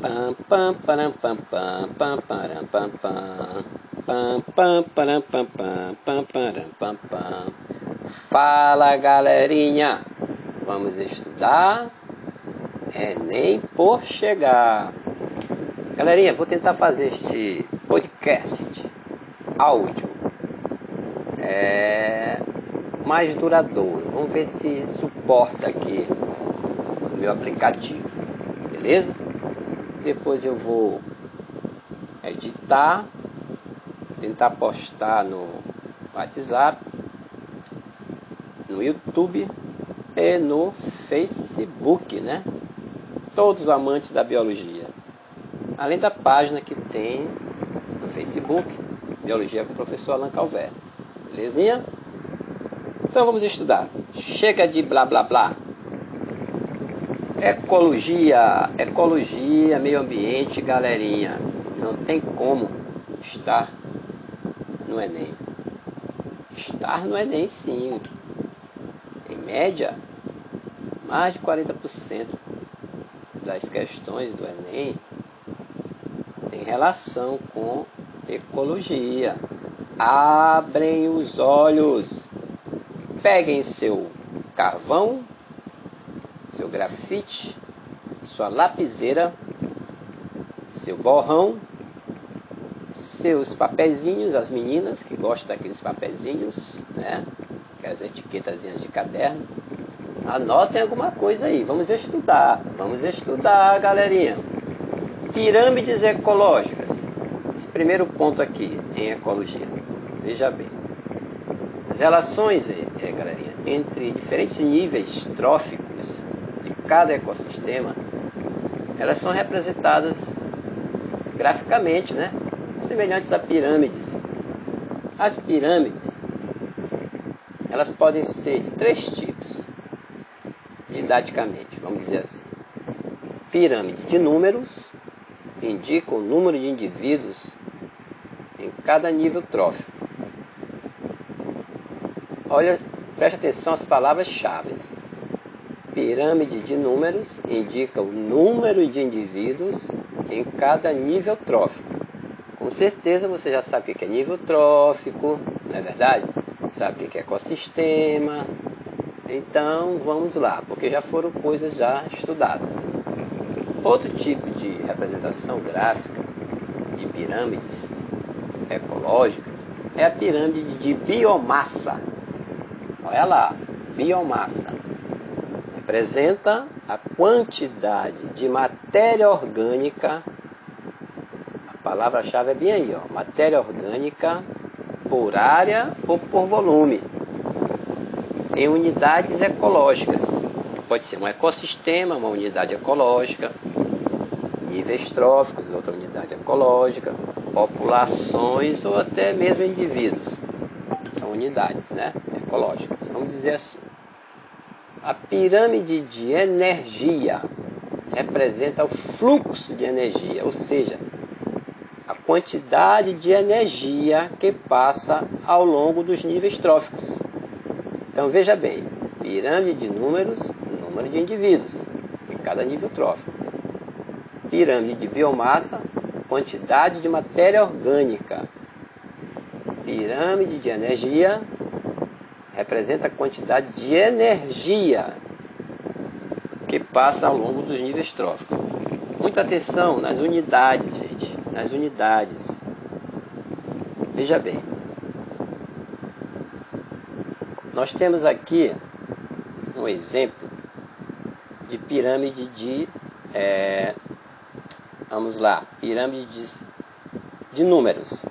Pam pam param pam pam pam param pam pam pam pam param pam pam pam param pam pam. Fala, galerinha, vamos estudar? Enem por chegar. Galerinha, vou tentar fazer este podcast áudio mais duradouro. Vamos ver se suporta aqui o meu aplicativo, beleza? Depois eu vou editar, tentar postar no WhatsApp, no YouTube e no Facebook, né? Todos amantes da biologia. Além da página que tem no Facebook, Biologia com o professor Alan Calvé. Belezinha? Então vamos estudar. Chega de blá blá blá. Ecologia, meio ambiente, galerinha. Não tem como estar no Enem. Estar no Enem, sim. Em média, mais de 40% das questões do Enem tem relação com ecologia. Abrem os olhos. Peguem seu carvão, seu grafite, sua lapiseira, seu borrão, seus papezinhos, as meninas que gostam daqueles papezinhos, né? Aquelas etiquetazinhas de caderno. Anotem alguma coisa aí, vamos estudar, galerinha. Pirâmides ecológicas. Esse primeiro ponto aqui em ecologia. Veja bem. As relações, galerinha, entre diferentes níveis tróficos de cada ecossistema, elas são representadas graficamente, né? Semelhantes a pirâmides. As pirâmides, elas podem ser de três tipos, didaticamente, vamos dizer assim. Pirâmide de números, indica o número de indivíduos em cada nível trófico. Olha, preste atenção às palavras-chave. Pirâmide de números indica o número de indivíduos em cada nível trófico. Com certeza você já sabe o que é nível trófico, não é verdade? Sabe o que é ecossistema. Então vamos lá, porque já foram coisas já estudadas. Outro tipo de representação gráfica de pirâmides ecológicas é a pirâmide de biomassa. Olha lá, biomassa. Representa a quantidade de matéria orgânica. A palavra-chave é bem aí, ó. Matéria orgânica por área ou por volume. Em unidades ecológicas. Pode ser um ecossistema, uma unidade ecológica. Níveis tróficos, outra unidade ecológica. Populações ou até mesmo indivíduos. São unidades, né? Ecológicas. Vamos dizer assim. A pirâmide de energia representa o fluxo de energia, ou seja, a quantidade de energia que passa ao longo dos níveis tróficos. Então veja bem, pirâmide de números, número de indivíduos em cada nível trófico. Pirâmide de biomassa, quantidade de matéria orgânica. Pirâmide de energia representa a quantidade de energia que passa ao longo dos níveis tróficos. Muita atenção nas unidades, gente. Nas unidades. Veja bem. Nós temos aqui um exemplo de pirâmide de... vamos lá. Pirâmide de números.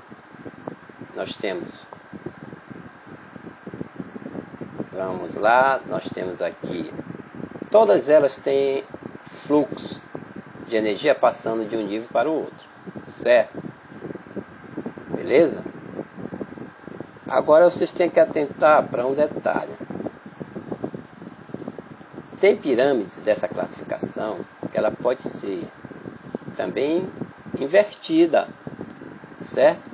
Nós temos... Vamos lá, nós temos aqui, todas elas têm fluxo de energia passando de um nível para o outro, certo? Beleza? Agora vocês têm que atentar para um detalhe. Tem pirâmides dessa classificação que ela pode ser também invertida, certo?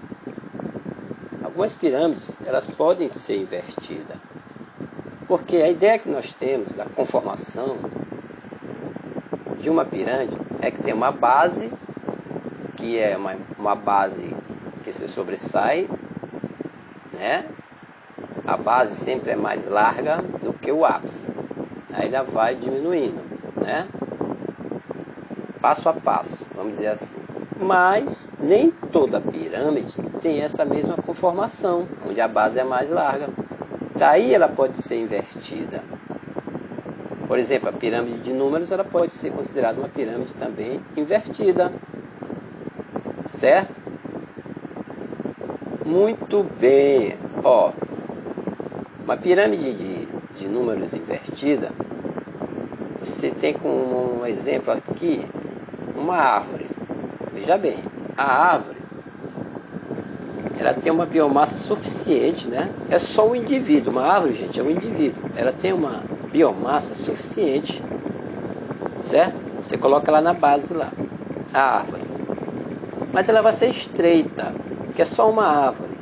Algumas pirâmides, elas podem ser invertidas. Porque a ideia que nós temos da conformação de uma pirâmide é que tem uma base, que é uma base que se sobressai, né? A base sempre é mais larga do que o ápice. Aí ela vai diminuindo, né? Passo a passo, vamos dizer assim. Mas nem toda pirâmide tem essa mesma conformação, onde a base é mais larga. Daí ela pode ser invertida. Por exemplo, a pirâmide de números, ela pode ser considerada uma pirâmide também invertida. Certo? Muito bem. Ó, uma pirâmide de números invertida, você tem como um exemplo aqui uma árvore. Veja bem, a árvore, ela tem uma biomassa suficiente, né? É só um indivíduo. Uma árvore, gente, é um indivíduo. Ela tem uma biomassa suficiente, certo? Você coloca ela na base lá, a árvore. Mas ela vai ser estreita, que é só uma árvore.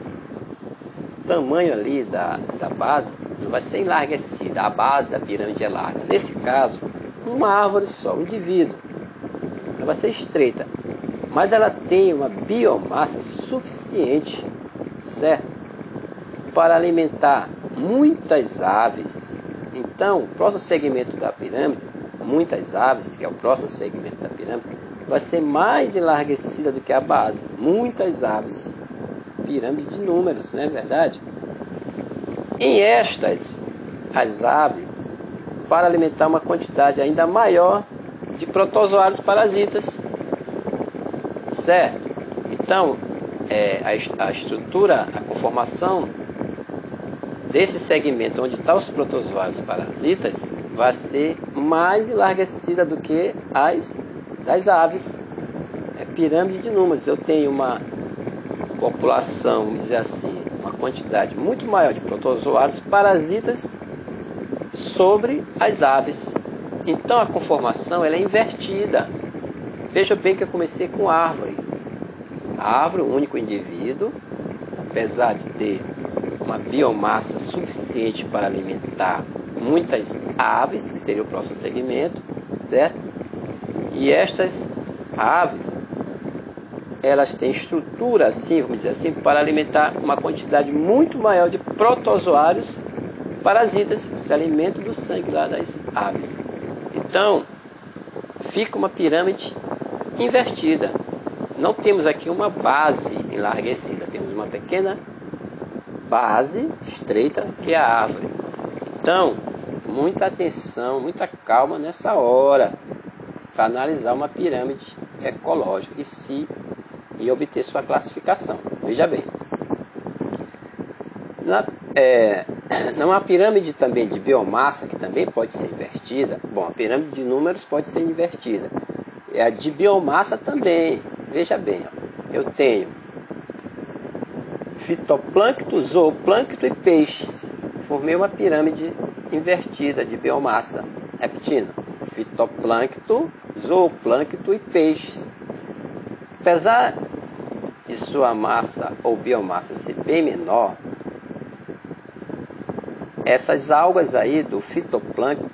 O tamanho ali da base não vai ser enlarguecida. A base da pirâmide é larga. Nesse caso, uma árvore só, um indivíduo. Ela vai ser estreita. Mas ela tem uma biomassa suficiente, certo? Para alimentar muitas aves. Então, o próximo segmento da pirâmide, muitas aves, que é o próximo segmento da pirâmide, vai ser mais enlarguecida do que a base. Muitas aves. Pirâmide de números, não é verdade? Em estas, as aves, para alimentar uma quantidade ainda maior de protozoários parasitas. Certo? Então, a estrutura, a conformação desse segmento onde estão os protozoários parasitas vai ser mais enlarguecida do que as das aves. É pirâmide de números. Eu tenho uma população, vamos dizer assim, uma quantidade muito maior de protozoários parasitas sobre as aves. Então a conformação ela é invertida. Veja bem que eu comecei com árvore. A árvore, um único indivíduo, apesar de ter uma biomassa suficiente para alimentar muitas aves, que seria o próximo segmento, certo? E estas aves, elas têm estrutura, assim, vamos dizer assim, para alimentar uma quantidade muito maior de protozoários parasitas que se alimentam do sangue lá das aves. Então, fica uma pirâmide invertida. Não temos aqui uma base enlarguecida, temos uma pequena base estreita que é a árvore. Então, muita atenção, muita calma nessa hora para analisar uma pirâmide ecológica e obter sua classificação. Veja bem, numa pirâmide também de biomassa, que também pode ser invertida, bom, a pirâmide de números pode ser invertida, a de biomassa também. Veja bem, ó, eu tenho fitoplâncton, zooplâncton e peixes. Formei uma pirâmide invertida de biomassa. Repetindo, fitoplâncton, zooplâncton e peixes. Apesar de sua massa ou biomassa ser bem menor, essas algas aí do fitoplâncton,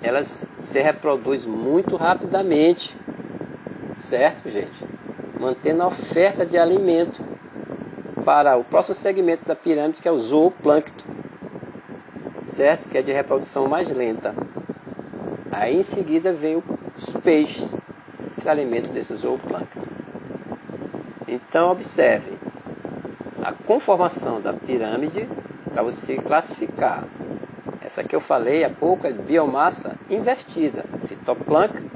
elas se reproduzem muito rapidamente, certo, gente? Mantendo a oferta de alimento para o próximo segmento da pirâmide, que é o zooplâncton, certo? Que é de reprodução mais lenta. Aí em seguida vem os peixes, que se alimentam desse zooplâncton. Então observe a conformação da pirâmide para você classificar. Essa que eu falei há pouco é biomassa invertida: fitoplâncton,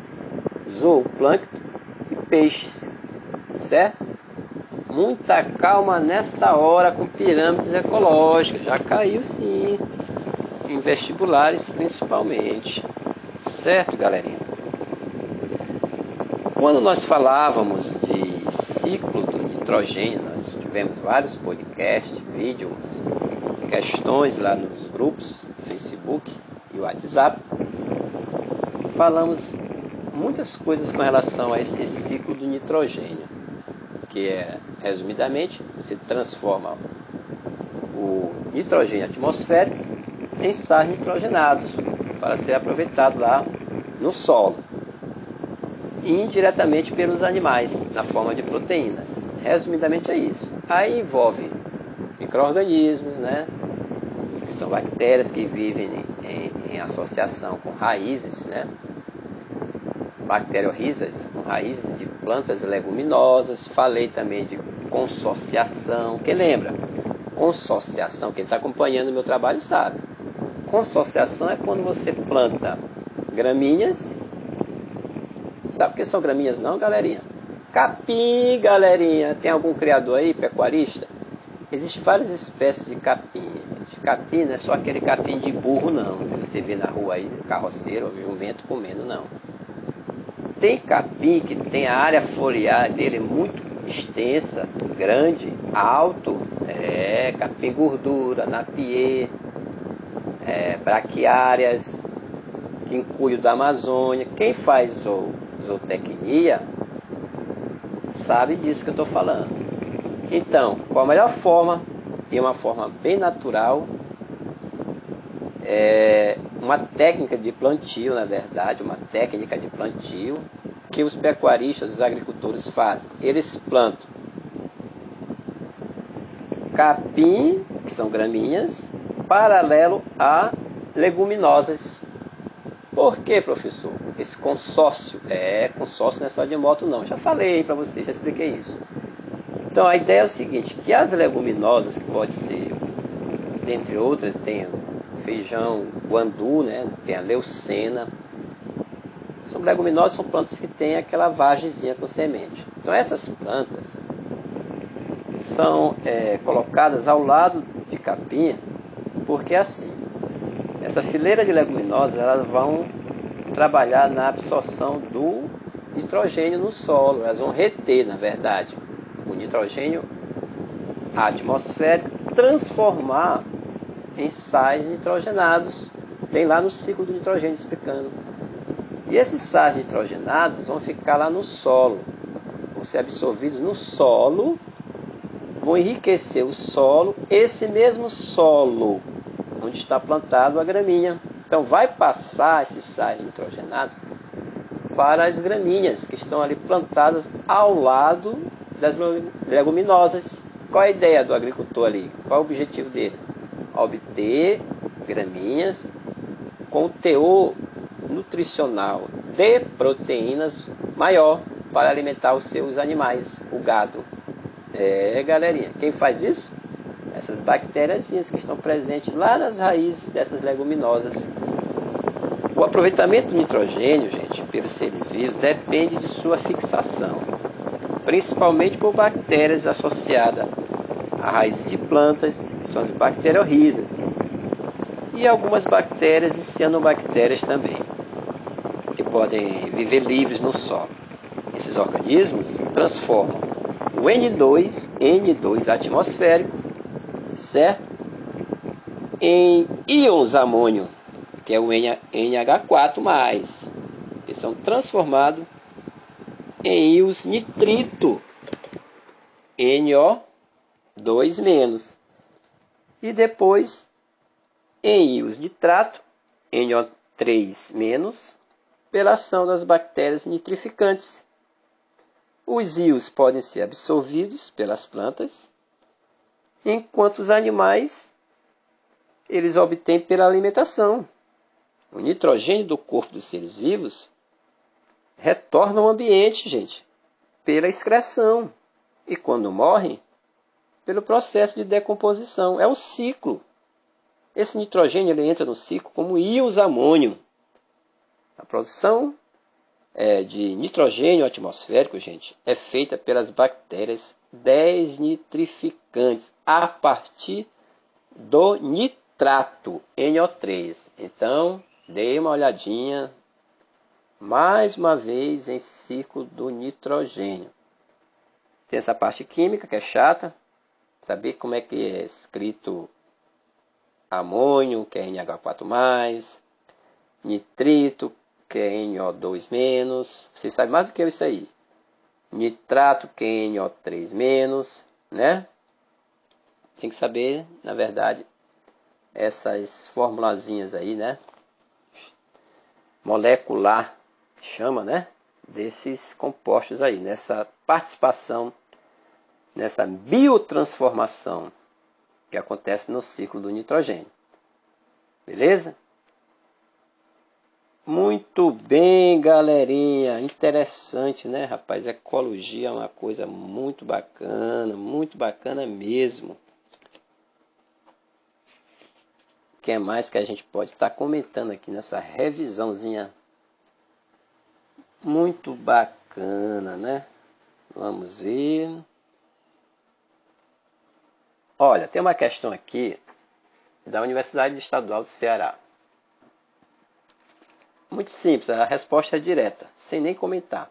zooplâncton e peixes, certo? Muita calma nessa hora com pirâmides ecológicas. Já caiu sim, em vestibulares principalmente, certo, galerinha? Quando nós falávamos de ciclo do nitrogênio, nós tivemos vários podcasts, vídeos, questões lá nos grupos Facebook e WhatsApp. Falamos muitas coisas com relação a esse ciclo do nitrogênio, que é, resumidamente, se transforma o nitrogênio atmosférico em sais nitrogenados para ser aproveitado lá no solo. indiretamente pelos animais, na forma de proteínas. Resumidamente é isso. Aí envolve micro-organismos, né? Que são bactérias que vivem em associação com raízes, né? Bacteriorrizas, com raízes de plantas leguminosas. Falei também de consociação. Quem lembra? Consociação, quem está acompanhando o meu trabalho sabe. Consociação é quando você planta gramíneas. Sabe o que são gramíneas não, galerinha? Capim, galerinha. Tem algum criador aí, pecuarista? Existem várias espécies de capim. Capim não é só aquele capim de burro, não. Que você vê na rua aí, carroceiro ou jumento comendo, não. Tem capim que tem a área foliar dele muito extensa, grande, alto. Capim gordura, napier, braquiárias, quincúlio da Amazônia. Quem faz zootecnia sabe disso que eu estou falando. Então, qual a melhor forma? E uma forma bem natural, uma técnica de plantio, na verdade, uma técnica de plantio que os pecuaristas, os agricultores fazem. Eles plantam capim, que são gramíneas, paralelo a leguminosas. Por que, professor? Esse consórcio, consórcio não é só de moto não, já falei para você, já expliquei isso. Então a ideia é o seguinte, que as leguminosas, que pode ser, dentre outras, tem feijão, guandu, né? Tem a leucena. São leguminosas, são plantas que têm aquela vagemzinha com semente. Então essas plantas são colocadas ao lado de capim, porque assim, essa fileira de leguminosas, elas vão trabalhar na absorção do nitrogênio no solo, elas vão reter, na verdade, o nitrogênio atmosférico, transformar em sais nitrogenados. Tem lá no ciclo do nitrogênio explicando. E esses sais nitrogenados vão ficar lá no solo, vão ser absorvidos no solo, vão enriquecer o solo, esse mesmo solo onde está plantado a gramínea. Então vai passar esses sais nitrogenados para as gramíneas que estão ali plantadas ao lado das leguminosas. Qual é a ideia do agricultor ali? Qual é o objetivo dele? Obter gramíneas com teor nutricional de proteínas maior para alimentar os seus animais, o gado. Galerinha, quem faz isso? Essas bactérias que estão presentes lá nas raízes dessas leguminosas. O aproveitamento do nitrogênio, gente, pelos seres vivos, depende de sua fixação, principalmente por bactérias associadas a raízes de plantas, que são as bacteriorrizas, e algumas bactérias e cianobactérias também, que podem viver livres no solo. Esses organismos transformam o N2 atmosférico, certo? Em íons amônio, que é o NH4+, que são transformados em íons nitrito, NO2-, e depois em íons nitrato, NO3-, pela ação das bactérias nitrificantes. Os íons podem ser absorvidos pelas plantas, enquanto os animais eles obtêm pela alimentação. O nitrogênio do corpo dos seres vivos retorna ao ambiente, gente, pela excreção. E quando morrem, pelo processo de decomposição. É um ciclo. Esse nitrogênio ele entra no ciclo como íons amônio. A produção de nitrogênio atmosférico, gente, é feita pelas bactérias desnitrificantes a partir do nitrato, NO3. Então, dê uma olhadinha mais uma vez em ciclo do nitrogênio. Tem essa parte química que é chata, saber como é que é escrito amônio, que é NH4+, nitrito, que é NO2-, vocês sabem mais do que isso aí. Nitrato, que é NO3-, né? Tem que saber, na verdade, essas formulazinhas aí, né? Molecular, chama, né? desses compostos aí, nessa participação, nessa biotransformação que acontece no ciclo do nitrogênio. Beleza? Muito bem, galerinha. Interessante, né, rapaz? Ecologia é uma coisa muito bacana mesmo. O que mais que a gente pode estar comentando aqui nessa revisãozinha muito bacana, né? Vamos ver. Olha, tem uma questão aqui da Universidade Estadual do Ceará. Muito simples, a resposta é direta, sem nem comentar.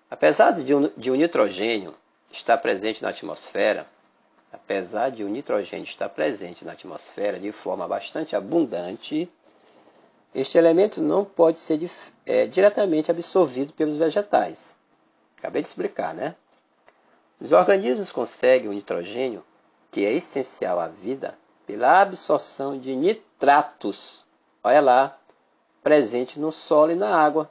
Apesar de o nitrogênio estar presente na atmosfera, de forma bastante abundante, este elemento não pode ser diretamente absorvido pelos vegetais. Acabei de explicar, né? Os organismos conseguem o nitrogênio, que é essencial à vida, pela absorção de nitratos. Olha lá, presente no solo e na água.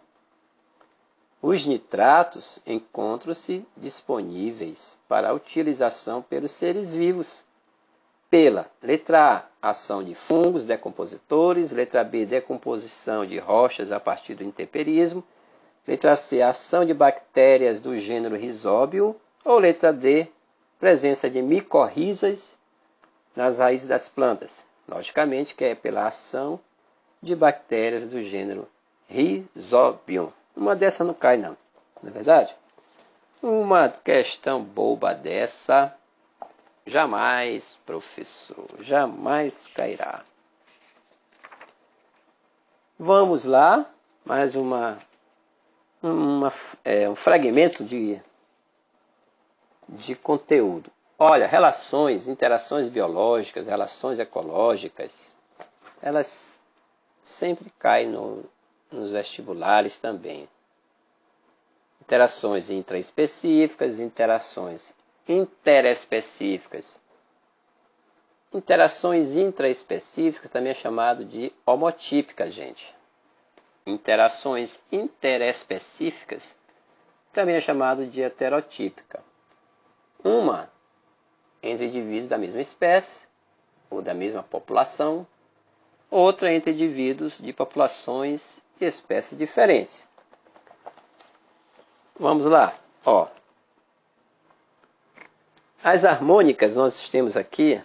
Os nitratos encontram-se disponíveis para a utilização pelos seres vivos pela letra A, ação de fungos decompositores, letra B, decomposição de rochas a partir do intemperismo, letra C, ação de bactérias do gênero Rhizóbio, ou letra D, presença de micorrizas nas raízes das plantas. Logicamente que é pela ação de bactérias do gênero Rhizobium. Uma dessa não cai não é verdade? Uma questão boba dessa, jamais, professor, jamais cairá. Vamos lá, mais um fragmento de conteúdo. Olha, interações biológicas, relações ecológicas, elas sempre caem nos vestibulares também. Interações intraespecíficas, interações interespecíficas. Interações intraespecíficas também é chamado de homotípicas, gente. Interações interespecíficas também é chamado de heterotípica. Uma entre indivíduos da mesma espécie ou da mesma população, outra entre indivíduos de populações e espécies diferentes. Vamos lá. Ó. As harmônicas nós temos aqui,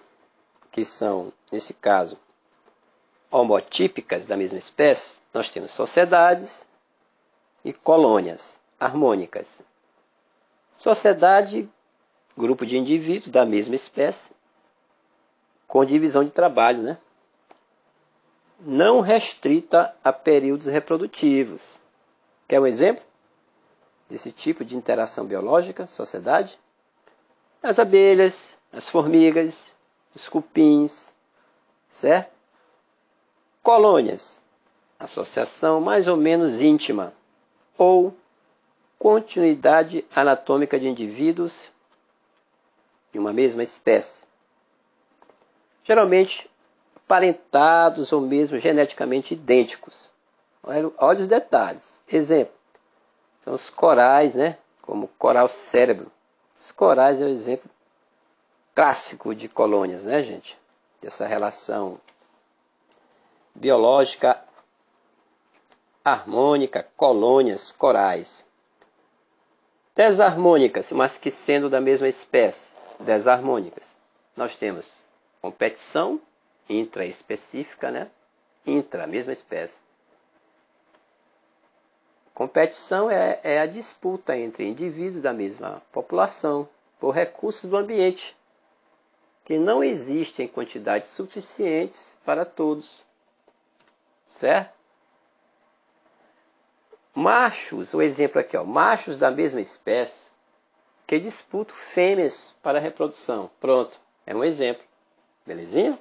que são, nesse caso, homotípicas da mesma espécie, nós temos sociedades e colônias harmônicas. Sociedade, grupo de indivíduos da mesma espécie, com divisão de trabalho, né? Não restrita a períodos reprodutivos. Quer um exemplo desse tipo de interação biológica, sociedade? As abelhas, as formigas, os cupins, certo? Colônias, associação mais ou menos íntima, ou continuidade anatômica de indivíduos de uma mesma espécie. Geralmente parentados ou mesmo geneticamente idênticos. Olha os detalhes. Exemplo, são os corais, né? Como coral cérebro. Os corais é o exemplo clássico de colônias, né, gente? Dessa relação biológica harmônica, colônias, corais. Desarmônicas, mas que sendo da mesma espécie. Desarmônicas. Nós temos competição intraespecífica, né? Intra, mesma espécie. Competição é a disputa entre indivíduos da mesma população por recursos do ambiente, que não existem em quantidades suficientes para todos. Certo? Machos, o exemplo aqui, ó, machos da mesma espécie que disputam fêmeas para a reprodução. Pronto, é um exemplo. Belezinha?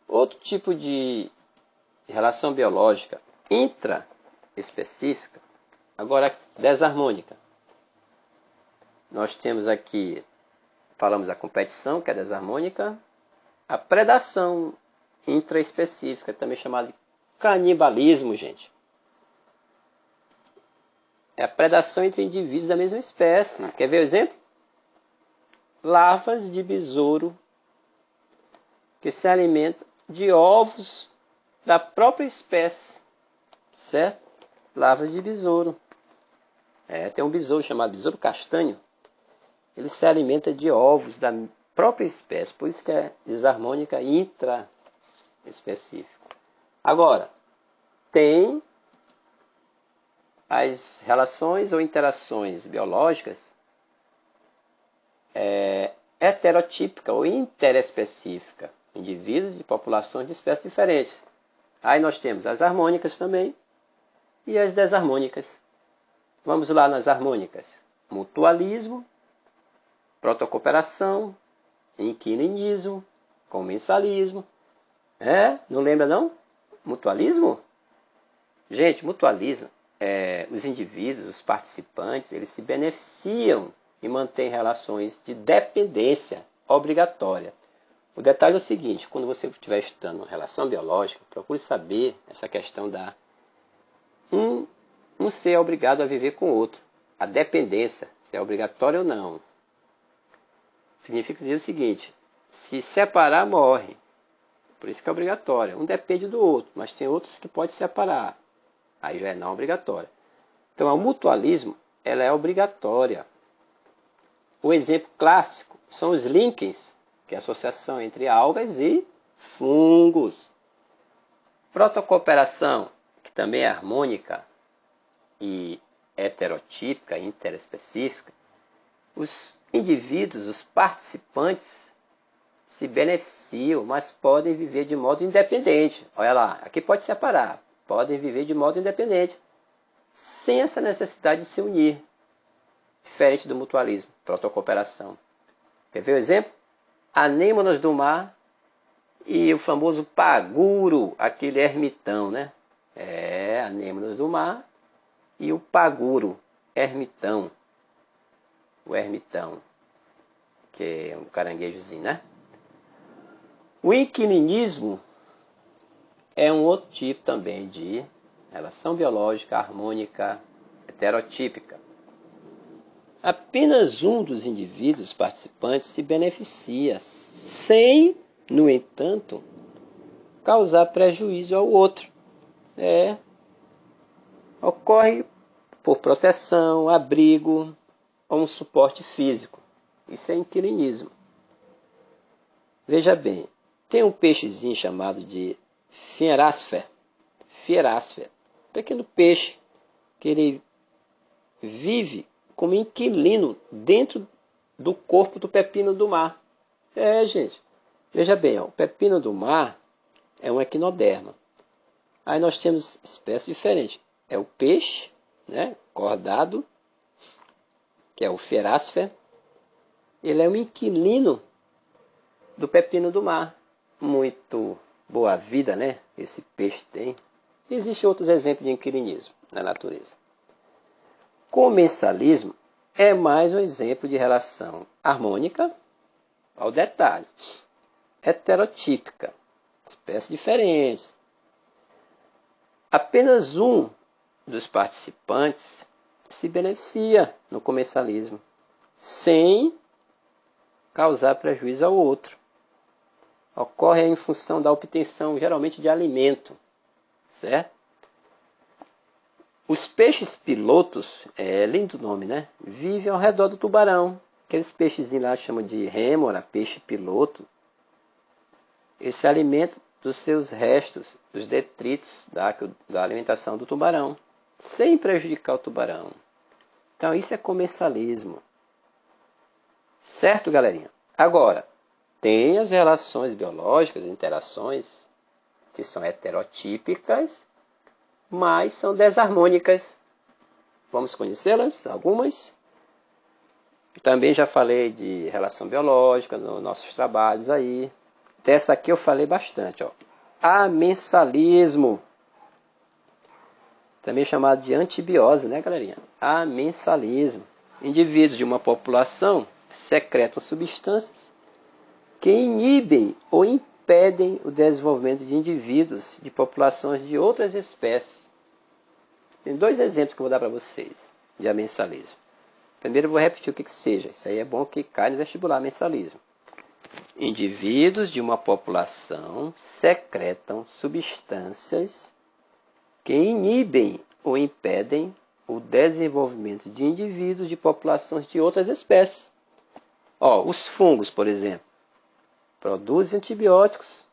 Outro tipo de relação biológica intraespecífica, agora desarmônica. Nós temos aqui, falamos da competição, que é desarmônica, a predação intraespecífica, também chamada de canibalismo, gente. É a predação entre indivíduos da mesma espécie. Quer ver o exemplo? Larvas de besouro que se alimentam de ovos da própria espécie, certo? Larvas de besouro. Tem um besouro chamado besouro castanho. Ele se alimenta de ovos da própria espécie, por isso que é desarmônica intraespecífica. Agora, tem as relações ou interações biológicas heterotípica ou interespecífica, indivíduos de populações de espécies diferentes. Aí nós temos as harmônicas também e as desarmônicas. Vamos lá nas harmônicas. Mutualismo, protocooperação, inquilinismo, comensalismo. Não lembra não? Mutualismo? Gente, mutualismo, os indivíduos, os participantes, eles se beneficiam e mantêm relações de dependência obrigatória. O detalhe é o seguinte, quando você estiver estudando relação biológica, procure saber essa questão da um ser obrigado a viver com o outro. A dependência, se é obrigatório ou não. Significa dizer o seguinte, se separar, morre. Por isso que é obrigatório. Um depende do outro, mas tem outros que podem separar. Aí já é não obrigatório. Então, o mutualismo, ela é obrigatória. O exemplo clássico são os líquens, que é a associação entre algas e fungos. Protocooperação, que também é harmônica e heterotípica, interespecífica. Os indivíduos, os participantes, se beneficiam, mas podem viver de modo independente. Olha lá, aqui pode separar. Podem viver de modo independente, sem essa necessidade de se unir. Diferente do mutualismo, protocooperação. Quer ver o exemplo? Anêmonas do mar e o famoso paguro, aquele ermitão, né? Anêmonas do mar e o paguro, ermitão. O ermitão, que é um caranguejozinho, né? O inquilinismo é um outro tipo também de relação biológica harmônica heterotípica. Apenas um dos indivíduos participantes se beneficia, sem, no entanto, causar prejuízo ao outro. Ocorre por proteção, abrigo ou um suporte físico. Isso é inquilinismo. Veja bem, tem um peixezinho chamado de fierasfer, pequeno peixe que ele vive como inquilino dentro do corpo do pepino do mar. Gente, veja bem, o pepino do mar é um equinoderma. Aí nós temos espécies diferentes. É o peixe, né, cordado, que é o fierasfer. Ele é um inquilino do pepino do mar. Muito boa vida, né? Esse peixe tem. Existem outros exemplos de inquilinismo na natureza. Comensalismo é mais um exemplo de relação harmônica, ao detalhe, heterotípica, espécies diferentes. Apenas um dos participantes se beneficia no comensalismo, sem causar prejuízo ao outro. Ocorre em função da obtenção, geralmente, de alimento, certo? Os peixes pilotos, lindo nome, né? Vivem ao redor do tubarão. Aqueles peixezinhos lá chamam de rêmora, peixe piloto. Eles se alimentam dos seus restos, dos detritos da alimentação do tubarão, sem prejudicar o tubarão. Então isso é comensalismo. Certo, galerinha? Agora, tem as relações biológicas, interações, que são heterotípicas, mas são desarmônicas. Vamos conhecê-las, algumas. Também já falei de relação biológica nos nossos trabalhos aí. Dessa aqui eu falei bastante. Amensalismo. Também chamado de antibiose, né, galerinha? Amensalismo. Indivíduos de uma população secretam substâncias que inibem ou impedem o desenvolvimento de indivíduos de populações de outras espécies. Tem dois exemplos que eu vou dar para vocês. de amensalismo. Primeiro eu vou repetir o que seja. Isso aí é bom que cai no vestibular, amensalismo. Indivíduos de uma população secretam substâncias que inibem ou impedem o desenvolvimento de indivíduos de populações de outras espécies. Os fungos, por exemplo, produzem antibióticos.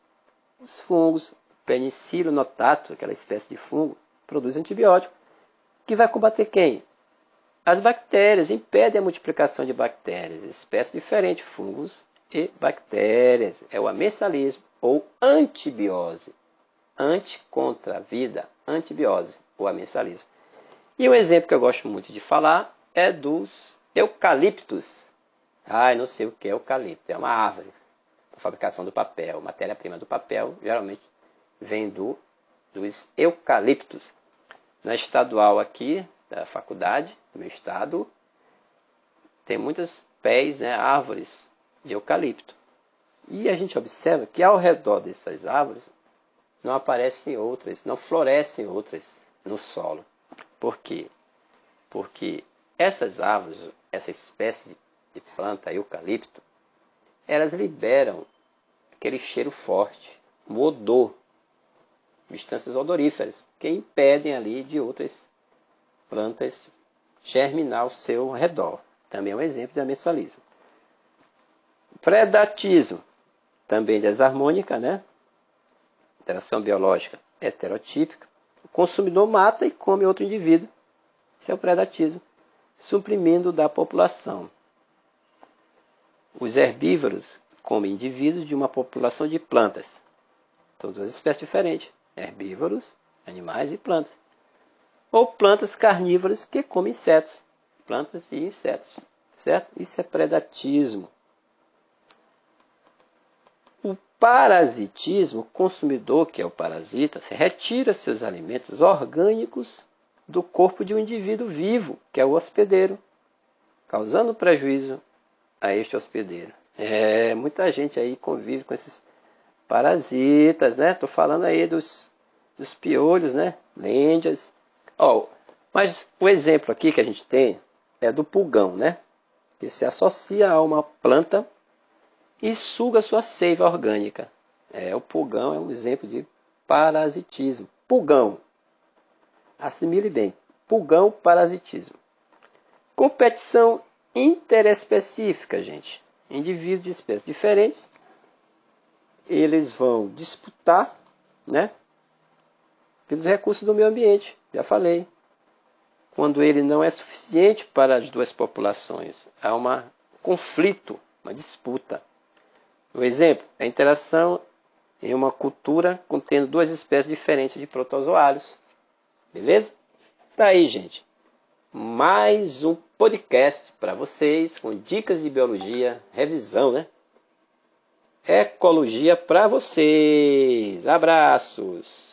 Os fungos, penicillium notatum, aquela espécie de fungo, produz antibiótico, que vai combater quem? As bactérias, impedem a multiplicação de bactérias, espécies diferentes, fungos e bactérias. É o amensalismo ou antibiose. Anti contra a vida, antibiose, ou amensalismo. E um exemplo que eu gosto muito de falar é dos eucaliptos. Não sei o que é eucalipto, é uma árvore. A fabricação do papel, matéria-prima do papel, geralmente vem dos eucaliptos. Na estadual aqui, da faculdade, do meu estado, tem muitos pés, árvores de eucalipto. E a gente observa que ao redor dessas árvores não aparecem outras, não florescem outras no solo. Por quê? Porque essas árvores, essa espécie de planta, eucalipto, elas liberam aquele cheiro forte, um odor, substâncias odoríferas, que impedem ali de outras plantas germinar ao seu redor. Também é um exemplo de amensalismo. Predatismo, também desarmônica, interação biológica heterotípica. O consumidor mata e come outro indivíduo. Isso é o predatismo, suprimindo da população. Os herbívoros comem indivíduos de uma população de plantas. São duas espécies diferentes. Herbívoros, animais e plantas. Ou plantas carnívoras que comem insetos. Plantas e insetos. Certo? Isso é predatismo. O parasitismo, o consumidor, que é o parasita, retira seus alimentos orgânicos do corpo de um indivíduo vivo, que é o hospedeiro, causando prejuízo a este hospedeiro. Muita gente aí convive com esses parasitas, Estou falando aí dos piolhos, Lêndias. Mas o exemplo aqui que a gente tem é do pulgão, Que se associa a uma planta e suga sua seiva orgânica. O pulgão é um exemplo de parasitismo. Pulgão. Assimile bem. Pulgão, parasitismo. Competição interespecífica, gente. Indivíduos de espécies diferentes, eles vão disputar, pelos recursos do meio ambiente. Já falei. Quando ele não é suficiente para as duas populações, há um conflito, uma disputa. Um exemplo, a interação em uma cultura contendo duas espécies diferentes de protozoários. Beleza? Tá aí, gente. Mais um podcast para vocês com dicas de biologia, revisão, Ecologia para vocês. Abraços.